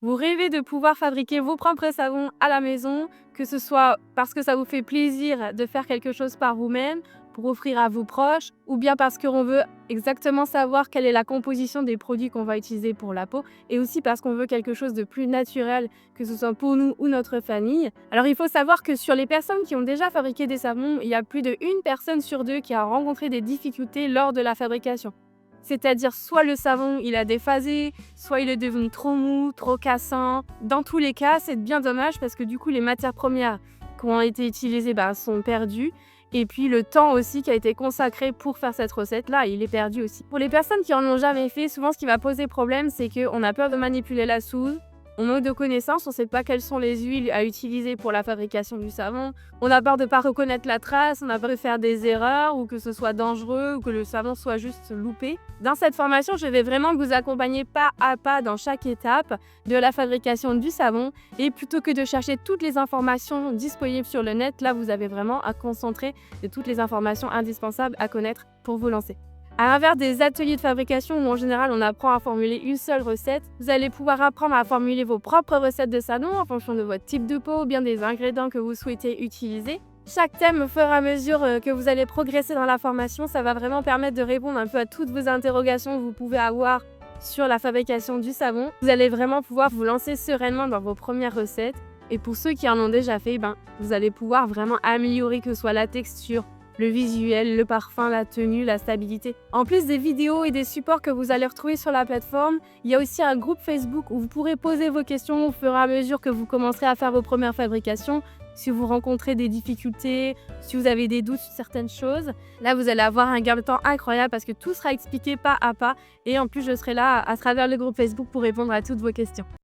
Vous rêvez de pouvoir fabriquer vos propres savons à la maison, que ce soit parce que ça vous fait plaisir de faire quelque chose par vous-même, pour offrir à vos proches, ou bien parce qu'on veut exactement savoir quelle est la composition des produits qu'on va utiliser pour la peau, et aussi parce qu'on veut quelque chose de plus naturel, que ce soit pour nous ou notre famille. Alors il faut savoir que sur les personnes qui ont déjà fabriqué des savons, il y a plus de 1 personne sur 2 qui a rencontré des difficultés lors de la fabrication. C'est-à-dire soit le savon il a déphasé, soit il est devenu trop mou, trop cassant. Dans tous les cas, c'est bien dommage parce que du coup, les matières premières qui ont été utilisées sont perdues. Et puis le temps aussi qui a été consacré pour faire cette recette-là, il est perdu aussi. Pour les personnes qui en ont jamais fait, souvent ce qui va poser problème, c'est qu'on a peur de manipuler la soude. On manque de connaissances, on ne sait pas quelles sont les huiles à utiliser pour la fabrication du savon. On a peur de ne pas reconnaître la trace, on a peur de faire des erreurs ou que ce soit dangereux ou que le savon soit juste loupé. Dans cette formation, je vais vraiment vous accompagner pas à pas dans chaque étape de la fabrication du savon. Et plutôt que de chercher toutes les informations disponibles sur le net, là, vous avez vraiment à concentrer de toutes les informations indispensables à connaître pour vous lancer. À l'inverse des ateliers de fabrication où en général on apprend à formuler une seule recette, vous allez pouvoir apprendre à formuler vos propres recettes de savon en fonction de votre type de peau ou bien des ingrédients que vous souhaitez utiliser. Chaque thème, au fur et à mesure que vous allez progresser dans la formation, ça va vraiment permettre de répondre un peu à toutes vos interrogations que vous pouvez avoir sur la fabrication du savon. Vous allez vraiment pouvoir vous lancer sereinement dans vos premières recettes. Et pour ceux qui en ont déjà fait, vous allez pouvoir vraiment améliorer que ce soit la texture, le visuel, le parfum, la tenue, la stabilité. En plus des vidéos et des supports que vous allez retrouver sur la plateforme, il y a aussi un groupe Facebook où vous pourrez poser vos questions au fur et à mesure que vous commencerez à faire vos premières fabrications. Si vous rencontrez des difficultés, si vous avez des doutes sur certaines choses, là vous allez avoir un gain de temps incroyable parce que tout sera expliqué pas à pas. Et en plus, je serai là à travers le groupe Facebook pour répondre à toutes vos questions.